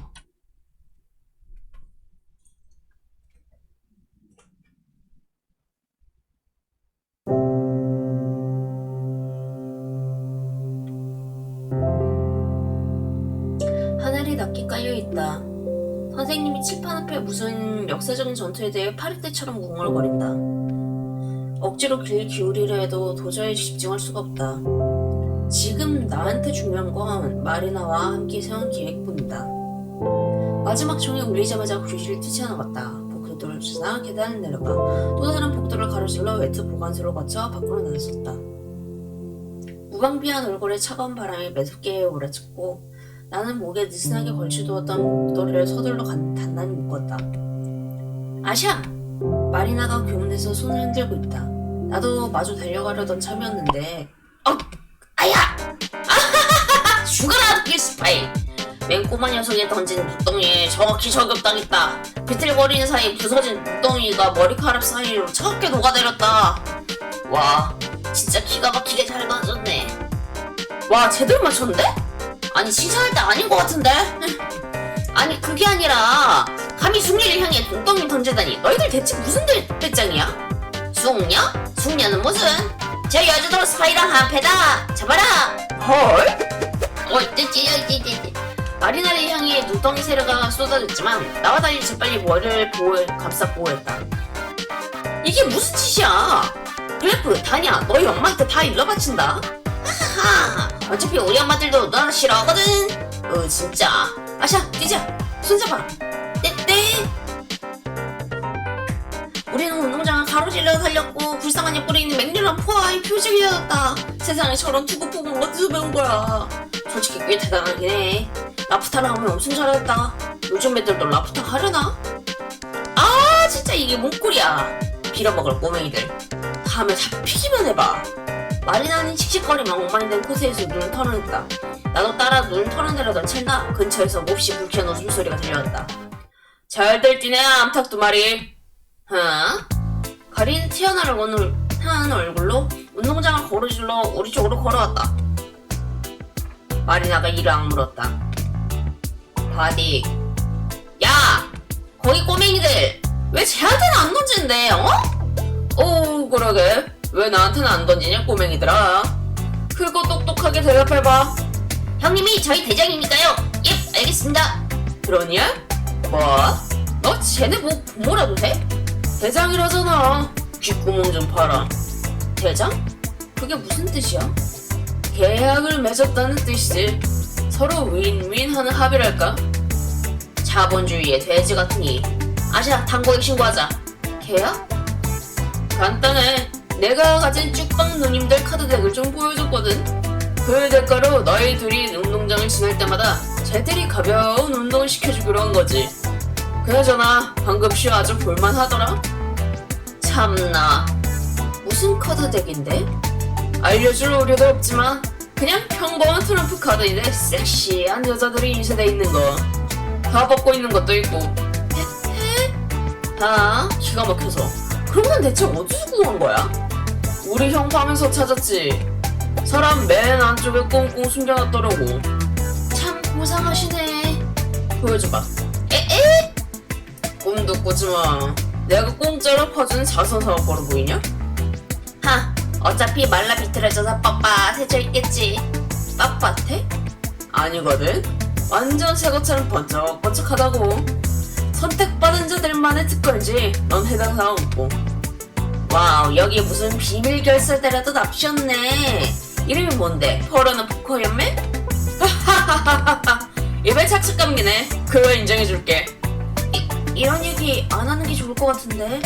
하늘이 낮게 깔려있다. 선생님이 칠판 앞에 무슨 역사적인 전투에 대해 파리떼처럼 웅얼거린다. 억지로 귀를 기울이려 해도 도저히 집중할 수가 없다. 지금 나한테 중요한 건 마리나와 함께 세운 기획뿐이다. 마지막 종이 울리자마자 교실을 뛰쳐나갔다. 복도를 지나 계단을 내려가 또 다른 복도를 가로질러 외투 보관소를 거쳐 밖으로 나섰다. 무방비한 얼굴에 차가운 바람이 매섭게 몰아쳤고 나는 목에 느슨하게 걸쳐두었던 목도리를 서둘러 단단히 묶었다. 아샤! 마리나가 교문에서 손을 흔들고 있다. 나도 마주 달려가려던 참이었는데 아야! 아하하하! 죽어라 길스파이! 맨꼬마 녀석이 던진 눈덩이에 정확히 저격당했다. 비틀거리는 사이 부서진 눈덩이가 머리카락 사이로 차갑게 녹아내렸다. 와, 진짜 기가 막히게 잘 던졌네. 와, 제대로 맞췄는데? 아니, 칭찬할 때 아닌 것 같은데? 아니, 그게 아니라 감히 숭리를 향해 눈덩이 던지다니 너희들 대체 무슨 배짱이야? 숭녀? 숭녀는 무슨? 제 여자도 스파이랑 한패다! 잡아라! 헐? 마리나를 향해 눈덩이 세례가 쏟아졌지만 나와 달리 재빨리 머리를 감싸 보호했다. 이게 무슨 짓이야? 글래프, 다냐, 너희 엄마한테 다 일러 바친다. 하하, 어차피 우리 엄마들도 너 싫어하거든. 진짜. 아샤, 뛰자. 손잡아. 떼떼. 우리는 운동장을 가로질러 달렸고 불쌍한 옆구리 있는 맹렬한 포화의 표적이 되었다. 세상에 저런 투구폭은 어디서 배운 거야? 솔직히 꽤 대단하긴 해. 라프타를 하면 엄청 잘했다. 요즘 애들도 라프타 하려나? 아, 진짜 이게 뭔 꼴이야. 빌어먹을 꼬맹이들. 다음에 잡히기만 해봐. 마리나는 씩씩거리며 엉망이된 코스에서 눈을 털어냈다. 나도 따라 눈을 털어내려던 찰나 근처에서 몹시 불쾌한 웃음소리가 들려왔다. 잘들 뛰네, 암탉 두 마리. 가린 튀어나온 얼굴로 운동장을 가로질러 우리 쪽으로 걸어왔다. 마리나가 이를 악물었다. 바디. 야! 거기 꼬맹이들! 왜 쟤한테는 안 던지는데, 오, 그러게. 왜 나한테는 안 던지냐, 꼬맹이들아? 크고 똑똑하게 대답해봐. 형님이 저희 대장이니까요. 예, 알겠습니다. 그러냐? 뭐? 너 쟤네 뭐 부모라도 돼? 대장이라잖아. 귓구멍 좀 봐라. 대장? 그게 무슨 뜻이야? 계약을 맺었다는 뜻이지. 서로 윈윈하는 합의랄까? 자본주의의 돼지 같으니. 아샤, 당국에 신고하자. 계약? 간단해. 내가 가진 쭉방 누님들 카드 덱을 좀 보여줬거든. 그 대가로 너희 둘이 통장을 지날 때마다 쟤들이 가벼운 운동을 시켜주기로 한 거지. 그나저나 방금 쉬 아주 볼만하더라. 참나, 무슨 카드 덱인데? 알려줄 우려도 없지만 그냥 평범한 트럼프 카드인데 섹시한 여자들이 인쇄돼 있는 거. 다 벗고 있는 것도 있고. 다 기가 막혀서. 그런 건 대체 어디서 구한 거야? 우리 형 파면서 찾았지. 사람 맨 안쪽에 꽁꽁 숨겨놨더라고. 참 고상하시네. 보여줘봐. 에에? 꿈도 꾸지마. 내가 공짜로 퍼주는 자선사가 걸어 보이냐? 하, 어차피 말라 비틀어져서 빳빳해져 있겠지. 빳빳해? 아니거든. 완전 새것처럼 번쩍번쩍하다고. 선택받은 자들만의 특권이지. 넌 해당 사항 없고. 와우, 여기 무슨 비밀 결사대라도 납셨네. 이름이 뭔데? 퍼러는 포커 연맹? 하하하하하. 입에 착착 감기네. 그거 인정해줄게. 이런 얘기 안 하는 게 좋을 것 같은데.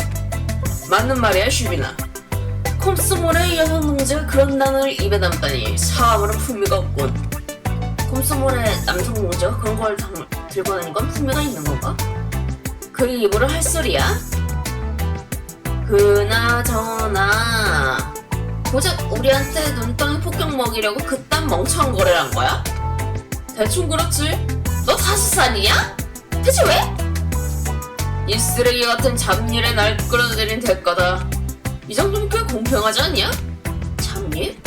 맞는 말이야, 슈비나. 콤스몰의 여성 동지가 그런 단어를 입에 담다니 사람으로 풍미가 없군. 콤스몰의 남성 동지가 그런 걸 들고 다니는 건 풍미가 있는 건가? 그 입으로 할 소리야? 그나저나 고작 우리한테 눈덩이 폭격 먹이려고 그딴 멍청한 거래를 한 거야? 대충 그렇지. 너 사수산이야? 대체 왜? 이 쓰레기 같은 잡일에 날 끌어들인 대가다. 이 정도면 꽤 공평하지 않냐? 잡일?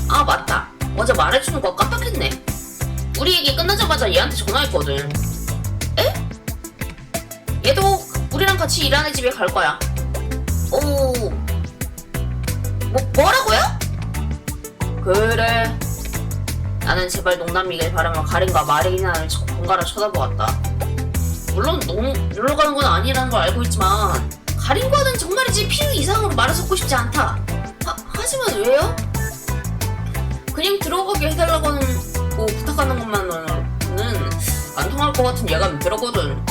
아 맞다, 어제 말해주는 거 깜빡했네. 우리 얘기 끝나자마자 얘한테 전화했거든. 에? 얘도 우리랑 같이 일하는 집에 갈 거야. 오, 뭐라고요? 그래. 나는 제발 농담이길 바라며 가린과 마리나를 번갈아 쳐다보았다. 물론 놀러 가는 건 아니라는 걸 알고 있지만 가린과는 정말이지 필요 이상으로 말을 섞고 싶지 않다. 하지만 왜요? 그냥 들어가게 해달라고 하는 거 부탁하는 것만으로는 안 통할 것 같은 예감이 들었거든.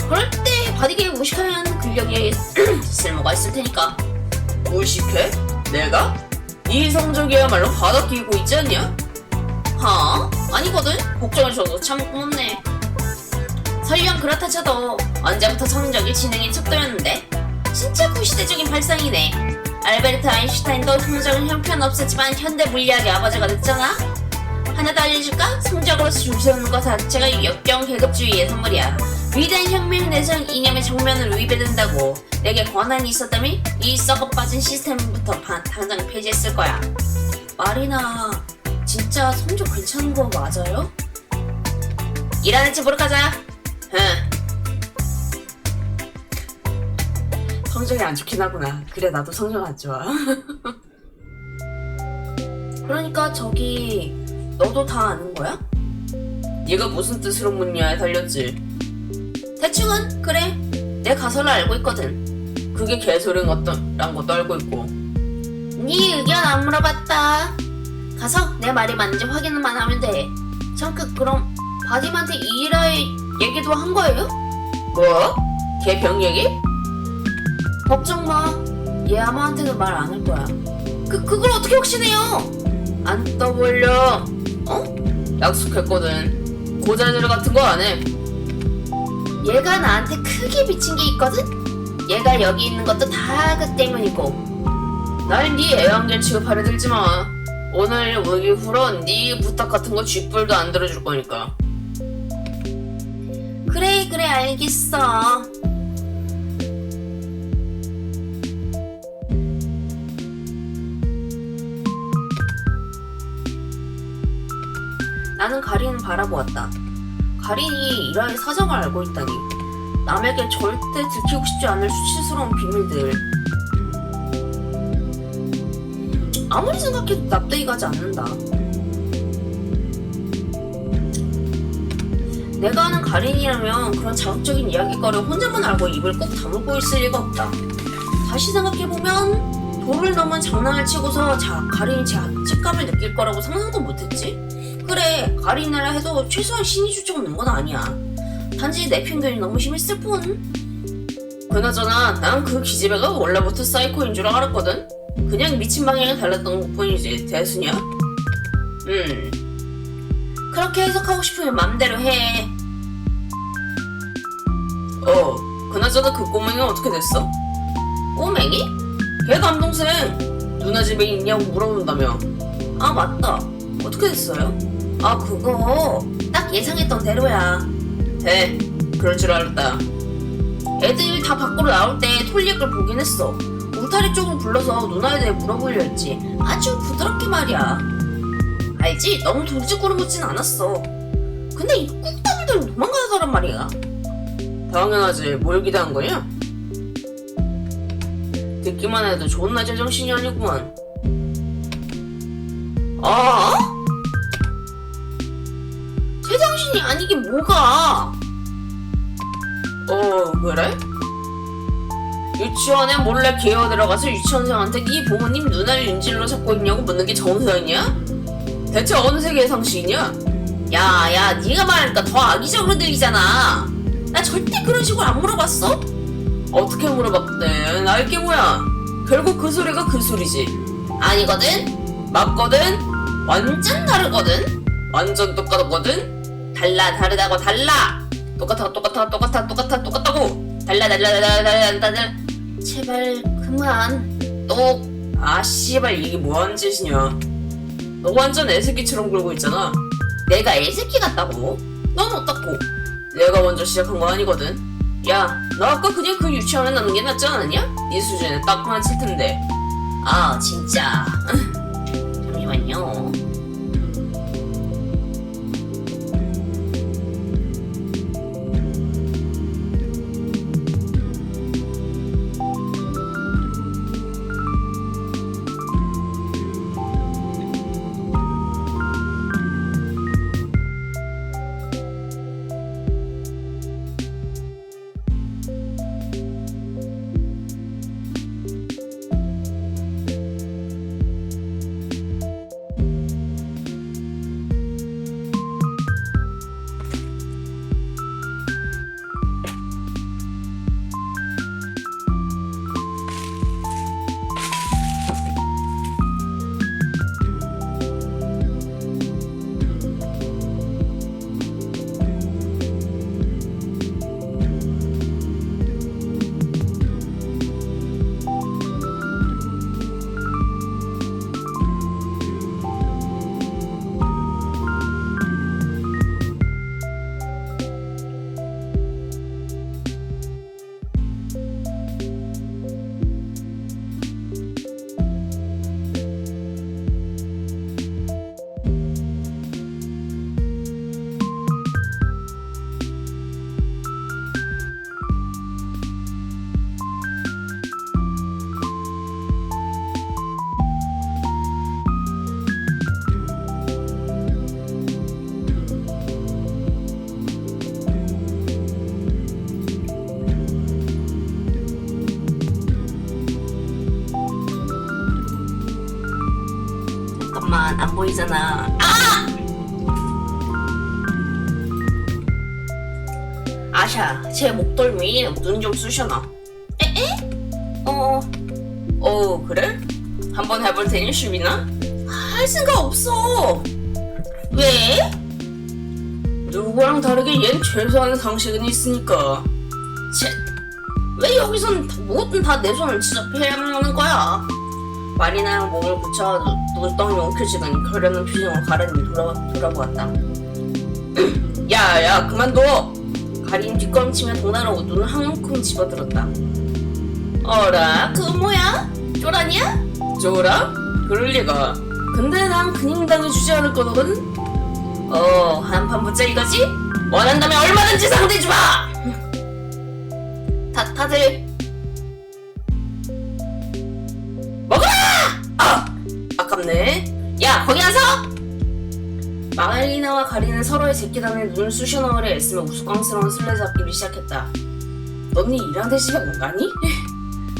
그럴 때 바디게임 무식하면 근력에 쓸모가 있을 테니까. 무식해? 내가? 네 성적이야말로 바닥 끼고 있지 않냐? 하? 아니거든? 걱정을 줘도 참 고맙네. 설령 그렇다 쳐도 언제부터 성적이 진행이 척도였는데? 진짜 구시대적인 발상이네. 알베르트 아인슈타인도 성적은 형편없었지만 현대 물리학의 아버지가 됐잖아? 하나 더 알려줄까? 성적으로서 줄 세우는 것 자체가 역경 계급주의의 선물이야. 위대한 혁명 내성 이념의 정면을 위배된다고. 내게 권한이 있었다면 이 썩어빠진 시스템부터 당장 폐지했을 거야. 마리나, 진짜 성적 괜찮은 거 맞아요? 일하는 집 보러 가자. 응. 성적이 안 좋긴 하구나. 그래, 나도 성적 안 좋아. 그러니까 저기 너도 다 아는 거야? 얘가 무슨 뜻으로 묻냐에 달렸지. 대충은 그래. 내 가설을 알고 있거든. 그게 개소리인 것도란 것도 알고 있고. 네 의견 안 물어봤다. 가서 내 말이 맞는지 확인만 하면 돼. 잠깐 그럼 바디한테 이라의 얘기도 한 거예요? 뭐? 걔 병 얘기? 걱정 마. 얘 아무한테도 말 안 할 거야. 그걸 어떻게 확신해요? 안 떠벌려. 어? 약속했거든. 고자질 같은 거 안 해. 얘가 나한테 크게 비친 게 있거든? 얘가 여기 있는 것도 다 그 때문이고. 날 네 애완견 취급하려 들지 마. 오늘 이후로 네 부탁 같은 거 쥐뿔도 안 들어줄 거니까. 그래 알겠어. 나는 가린을 바라보았다. 가린이 이라의 사정을 알고 있다니. 남에게 절대 들키고 싶지 않을 수치스러운 비밀들. 아무리 생각해도 납득이 가지 않는다. 내가 아는 가린이라면 그런 자극적인 이야기거리를 혼자만 알고 입을 꼭 다물고 있을 리가 없다. 다시 생각해보면 도를 넘은 장난을 치고서 가린이 죄책감을 느낄 거라고 상상도 못했지. 그래, 가린이라 해도 최소한 신이 줄 적 없는 건 아니야. 단지 내 편견이 너무 심했을 뿐. 그나저나 난 그 기집애가 원래부터 사이코인 줄 알았거든. 그냥 미친 방향이 달랐던 것 뿐이지. 대수냐? 그렇게 해석하고 싶으면 맘대로 해. 그나저나 그 꼬맹이는 어떻게 됐어? 꼬맹이? 걔 남동생 누나 집에 있냐고 물어본다며. 아 맞다. 어떻게 됐어요? 아 그거 딱 예상했던 대로야. 그럴 줄 알았다. 애들 다 밖으로 나올 때 톨리액을 보긴 했어. 울타리 쪽으로 불러서 누나에 대해 물어보려 했지. 아주 부드럽게 말이야. 알지? 너무 돌직구로 묻진 않았어. 근데 이 꾹따블들 도망가더란 말이야. 당연하지. 뭘 기대한 거냐? 듣기만 해도 좋은 날 제정신이 아니구만. 아? 제정신이 아니긴 뭐가? 그래? 유치원에 몰래 기어 들어가서 유치원생한테 네 부모님 누나를 인질로 잡고 있냐고 묻는 게 정상이야? 대체 어느 세계의 상식이냐? 야, 네가 말하니까 더 악의적으로 들리잖아. 나 절대 그런 식으로 안 물어봤어? 어떻게 물어봤대? 알게 뭐야? 결국 그 소리가 그 소리지. 아니거든? 맞거든? 완전 다르거든? 완전 똑같거든? 다르다고 달라! 똑같다고! 달라. 제발, 그만. 씨발, 이게 뭐하는 짓이냐? 너 완전 애새끼처럼 굴고 있잖아. 내가 애새끼 같다고? 넌 어떻고? 내가 먼저 시작한 거 아니거든? 야, 너 아까 그냥 그 유치원에 넣는 게 낫지 않았냐? 네 수준에 딱 맞을 텐데. 아, 진짜. 잠시만요. 안 보이잖아. 아샤, 제 목덜미 눈 좀 쑤셔놔. 그래? 한번 해볼 테니 슈비나? 할 생각 없어. 왜? 누구랑 다르게 얜 최소한의 상식은 있으니까. 왜 여기선 뭐든 다 내 손을 지잡해야만 하는 거야? 말이나 몸을 붙여 눈덩이 엉켜지더니 결연한 표정으로 가련이 돌아보았다. 야, 그만둬! 가린 뒷걸음치며 동나라고 눈을 한 움큼 집어들었다. 어라, 그건 뭐야? 쪼라냐? 쪼라? 그럴 리가. 근데 난 그냥 당해주지 않을 거거든? 한판 붙자 이거지? 원한다면 얼마든지 상대해주마! 다들 아깝네. 야, 거기 와서! 마갈리나와 가리는 서로의 제끼단에 눈을 쑤셔넣으려 애쓰며 우스꽝스러운 술래잡기를 시작했다. 너는 일하는 데 집에 못 가니?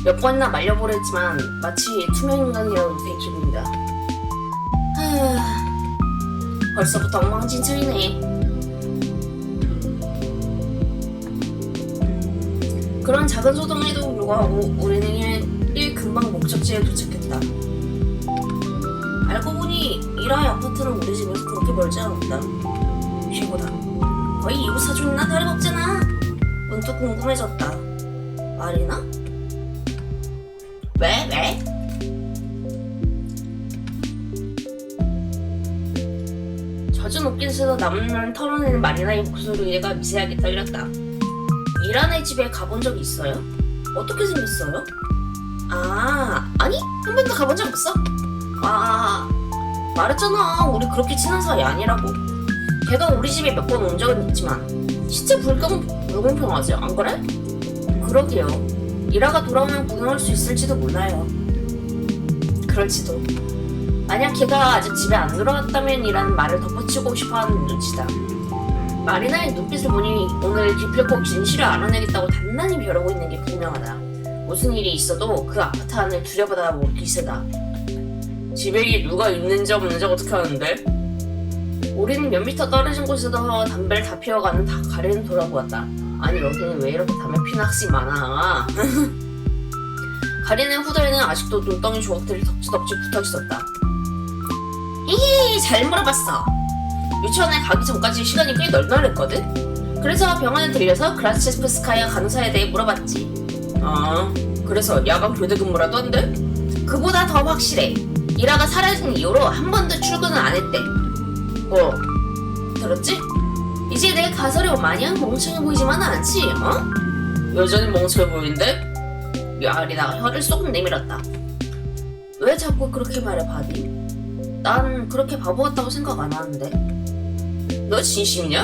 몇 번이나 말려보려 했지만 마치 투명인간이라도 된 기분이다. 벌써부터 엉망진창이네. 그런 작은 소동에도 불구하고 우리는 일 금방 목적지에 도착했다. 알고 보니 이라의 아파트는 우리 집에서 그렇게 멀지 않았다. 최고다. 거의 이웃 사촌이나 다름없잖아. 문득 궁금해졌다. 말이나? 왜? 젖은 옷깃에서 남을 털어내는 마리나의 목소리가 미세하게 떨렸다. 미란의 집에 가본 적 있어요? 어떻게 생겼어요? 아니, 한 번도 가본 적 없어. 말했잖아. 우리 그렇게 친한 사이 아니라고. 걔가 우리 집에 몇 번 온 적은 있지만 진짜 불공평하지, 안 그래? 그러게요. 이라가 돌아오면 구경할 수 있을지도 몰라요. 그럴지도. 만약 걔가 아직 집에 안 들어왔다면 이라는 말을 덧붙이고 싶어하는 눈치다. 마리나의 눈빛을 보니 오늘 기필코 진실을 알아내겠다고 단단히 벼르고 있는 게 분명하다. 무슨 일이 있어도 그 아파트 안을 들여다보고 기세다. 집에 누가 있는지 없는지 어떻게 아는데? 우리는 몇 미터 떨어진 곳에서 담배를 다 피워가는 가래는 돌아보았다. 아니, 여기는 왜 이렇게 담배 피는 학생이 많아? 가리는 후드에는 아직도 눈덩이 조각들이 덕지덕지 붙어있었다. 히히, 잘 물어봤어. 유치원에 가기 전까지 시간이 꽤 널널했거든? 그래서 병원에 들려서 그라체프스카야 간호사에 대해 물어봤지. 그래서 야간 교대 근무라도 한대? 그보다 더 확실해. 이라가 사라진 이후로 한 번도 출근을 안 했대. 들었지? 이제 내 가설이 마냥 멍청해 보이지만은 않지, 여전히 멍청해 보이는데? 미안하리다가 혀를 쏙 내밀었다. 왜 자꾸 그렇게 말해, 바디? 난 그렇게 바보 같다고 생각 안 하는데. 너 진심이냐?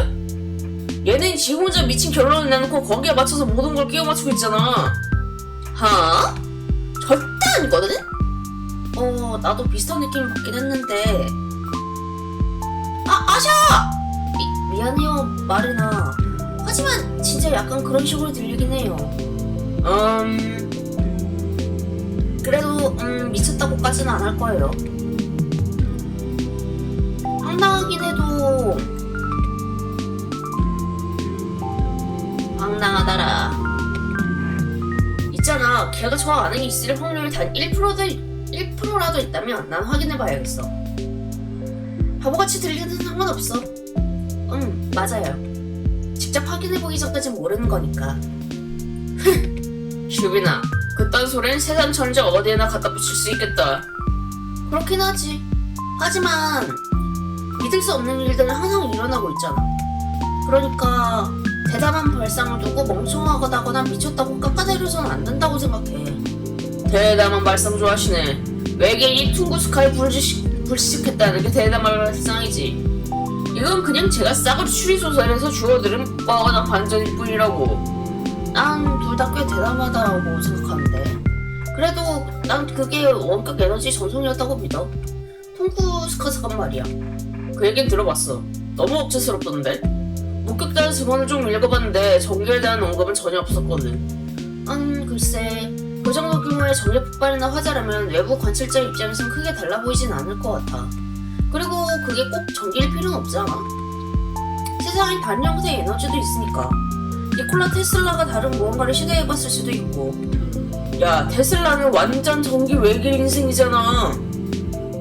얘는 지 혼자 미친 결론을 내놓고 거기에 맞춰서 모든 걸 끼워 맞추고 있잖아. 절대 아니거든? 나도 비슷한 느낌을 받긴 했는데. 아샤! 미안해요, 마리나. 하지만 진짜 약간 그런 식으로 들리긴 해요. 그래도 미쳤다고까지는 안 할 거예요. 황당하긴 해도 황당하더라. 있잖아, 걔가 저 안에 있을 확률이 단 1%라도 있다면 난 확인해봐야겠어. 바보같이 들리는 상관없어. 맞아요. 직접 확인해보기 전까진 모르는 거니까. 슈비나, 그딴 소리는 세상 천지 어디에나 갖다 붙일 수 있겠다. 그렇긴 하지. 하지만 믿을 수 없는 일들은 항상 일어나고 있잖아. 그러니까 대담한 발상을 두고 멍청하다거나 미쳤다고 깎아내려서는 안 된다고 생각해. 대담한 발상 좋아하시네. 외계인이 퉁구스카에 불식했다는 게 대담한 발상이지. 이건 그냥 제가 싸그리 추리소설에서 주워들은 뻔한 반전일 뿐이라고. 난 둘 다 꽤 대담하다고 생각하는데. 그래도 난 그게 원격 에너지 전송이었다고 믿어. 퉁구스카사가 말이야. 그 얘긴 들어봤어. 너무 억지스럽던데. 목격자의 증언을 좀 읽어봤는데 전기에 대한 언급은 전혀 없었거든. 글쎄, 그 정도 규모의 전기 폭발이나 화재라면 외부 관찰자 입장에선 크게 달라 보이진 않을 것 같아. 그리고 그게 꼭 전기일 필요는 없잖아. 세상에 다른 형태의 에너지도 있으니까. 니콜라 테슬라가 다른 무언가를 시도해봤을 수도 있고. 야, 테슬라는 완전 전기 외길 인생이잖아.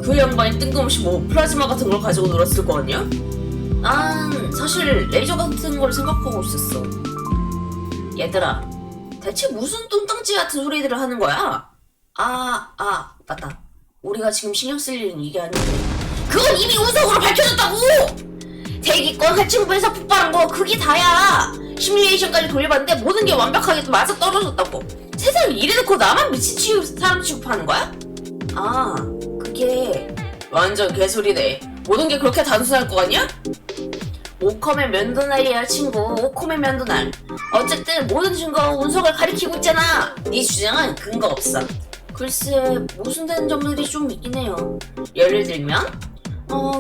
그 양반이 뜬금없이 뭐 플라즈마 같은 걸 가지고 놀았을 거 아니야? 난 사실 레이저 같은 걸 생각하고 있었어. 얘들아, 대체 무슨 뚱땅지 같은 소리들을 하는 거야? 맞다. 우리가 지금 신경 쓸 일은 이게 아닌데. 그건 이미 운석으로 밝혀졌다고! 대기권 해충부에서 폭발한 거 그게 다야. 시뮬레이션까지 돌려봤는데 모든 게 완벽하게 맞아 떨어졌다고. 세상에 이래놓고 나만 미친 사람 취급하는 거야? 그게 완전 개소리네. 모든 게 그렇게 단순할 거 같냐? 오컴의 면도날이야 친구. 오컴의 면도날. 어쨌든 모든 증거가 운석을 가리키고 있잖아. 네 주장은 근거 없어. 글쎄, 모순되는 점들이 좀 있긴 해요. 예를 들면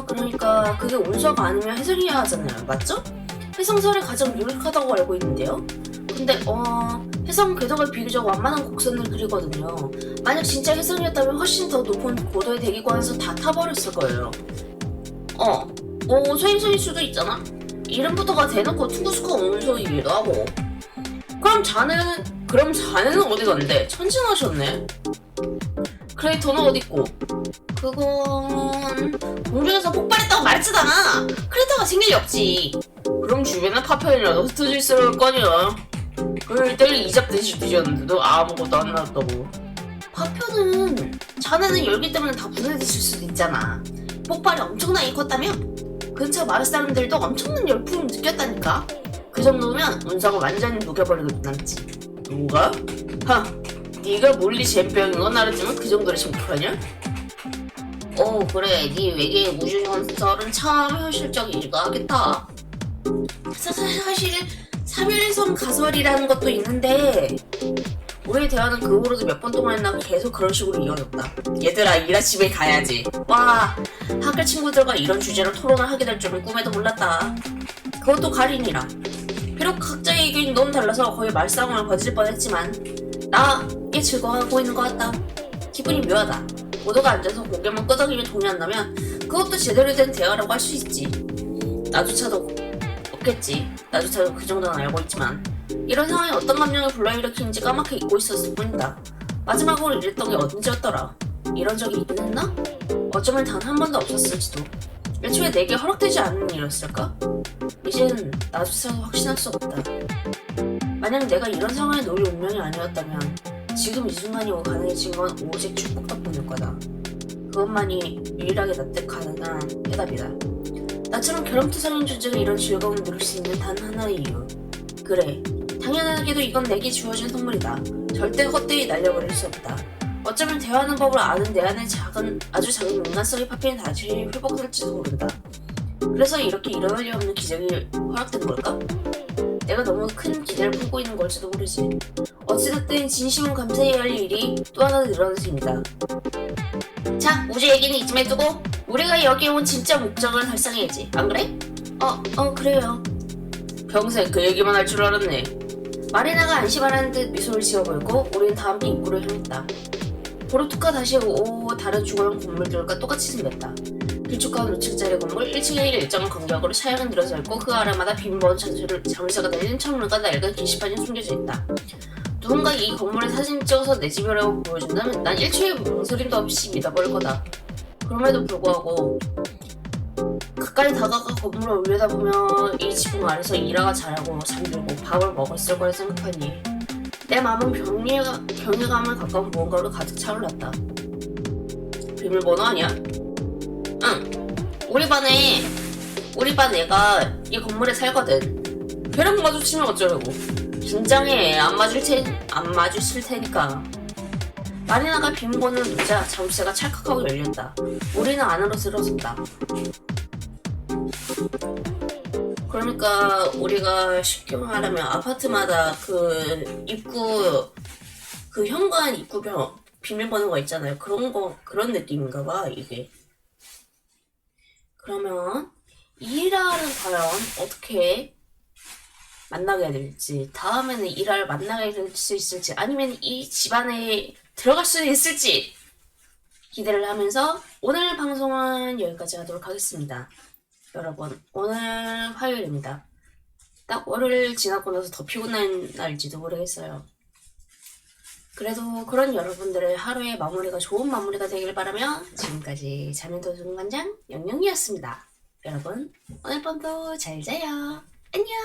그러니까 그게 운석 아니면 해성이어야 하잖아요. 맞죠? 해성설이 가장 유력하다고 알고 있는데요. 근데 해성 궤도가 비교적 완만한 곡선을 그리거든요. 만약 진짜 해성이었다면 훨씬 더 높은 고도의 대기권에서 다 타버렸을 거예요. 소행성일 수도 있잖아. 이름부터가 대놓고 퉁구스카 운석이기도 하고. 그럼 자네는 어디 간대? 천진하셨네. 크레이터는 어딨고? 그건 공중에서 폭발했다고 말했잖아. 크레이터가 생길 리 없지. 그럼 주변에 파편이라도 흩어져 있을 거 아니야. 그걸 때를 이잡듯이 뒤졌는데도 아무것도 안 나왔다고. 파편은 자네는 열기 때문에 다 분해됐을 수도 있잖아. 폭발이 엄청나게 컸다며? 근처 마을 사람들도 엄청난 열풍을 느꼈다니까. 그 정도면 운석을 완전히 녹여버리고 남지. 누가? 네가 물리 잼병인 건 알았지만 그 정도로 심각하냐? 그래. 네 외계 우주 전설은 참 현실적이기도 하겠다. 사실 3일섬 가설이라는 것도 있는데 우리의 대화는 그 후로도 몇 번 동안 했나 계속 그런 식으로 이어졌다. 얘들아, 일 아침에 가야지. 와, 학교 친구들과 이런 주제로 토론을 하게 될 줄은 꿈에도 몰랐다. 그것도 가린이라. 비록 각자의 의견이 너무 달라서 거의 말싸움을 벌일 뻔했지만 나 꽤 즐거워하고 있는 것 같다. 기분이 묘하다. 모두가 앉아서 고개만 끄덕이며 동의한다면 그것도 제대로 된 대화라고 할 수 있지. 나조차도 없겠지. 나조차도 그 정도는 알고 있지만 이런 상황이 어떤 감정을 불러일으키는지 까맣게 잊고 있었을 뿐이다. 마지막으로 이랬던 게 언제였더라. 이런 적이 있긴 했나? 어쩌면 단 한 번도 없었을지도. 애초에 내게 허락되지 않는 일이었을까? 이젠 나조차도 확신할 수 없다. 만약 내가 이런 상황에 놓일 운명이 아니었다면 지금 이 순간이 가능해진 건 오직 축복 덕분일 거다. 그것만이 유일하게 납득 가능한 해답이다. 나처럼 결함투성인 존재가 이런 즐거움을 누릴 수 있는 단 하나의 이유. 그래, 당연하게도 이건 내게 주어진 선물이다. 절대 헛되이 날려버릴 수 없다. 어쩌면 대화하는 법을 아는 내 안에 아주 작은 인간성의 파편이 다시 회복될지도 모른다. 그래서 이렇게 일어날 리 없는 기적이 허락된 걸까? 내가 너무 큰 기대를 품고 있는 걸지도 모르지. 어찌됐든 진심은 감사해야 할 일이 또 하나 늘어났습니다. 자, 우주 얘기는 이쯤에 두고 우리가 여기 온 진짜 목적을 달성해야지. 안 그래? 그래요. 평생 그 얘기만 할 줄 알았네. 마리나가 안심하라는 듯 미소를 지어보이고 우리는 다음에 입구를 향했다. 보르투카 다시 다른 주거용 건물들과 똑같이 생겼다. 길쭉한 5층짜리 건물 1층에 일정한 간격으로 차량은 늘어서 있고 그 아래마다 비밀번호 자물쇠가 달린 창문과 낡은 게시판이 숨겨져 있다. 누군가 이 건물에 사진 찍어서 내 집이라고 보여준다면 난 1초의 망설임도 없이 믿어버릴 거다. 그럼에도 불구하고 가까이 다가가 건물을 올려다보면 이 지붕 아래서 이라가 자라고 잠들고 밥을 먹었을 거라 생각하니 내 마음은 경외감을 가까운 무언가로 가득 차올랐다. 비밀번호 아니야? 응. 우리 반 애가 이 건물에 살거든. 걔랑 마주치면 어쩌려고. 긴장해. 안 마주칠 테니까. 마리나가 비밀번호를 누자 자물쇠가 찰칵하고 열렸다. 우리는 안으로 들어섰다. 그러니까 우리가 쉽게 말하면 아파트마다 그 입구 그 현관 입구 비밀번호가 있잖아요. 그런 느낌인가 봐 이게. 그러면 이라를 과연 어떻게 만나게 될지, 다음에는 이라를 만나게 될 수 있을지, 아니면 이 집안에 들어갈 수 있을지 기대를 하면서 오늘 방송은 여기까지 하도록 하겠습니다. 여러분, 오늘 화요일입니다. 딱 월요일 지나고 나서 더 피곤한 날일지도 모르겠어요. 그래도 그런 여러분들의 하루의 마무리가 좋은 마무리가 되길 바라며 지금까지 자면도중간장 영영이었습니다. 여러분, 오늘 밤도 잘 자요. 안녕.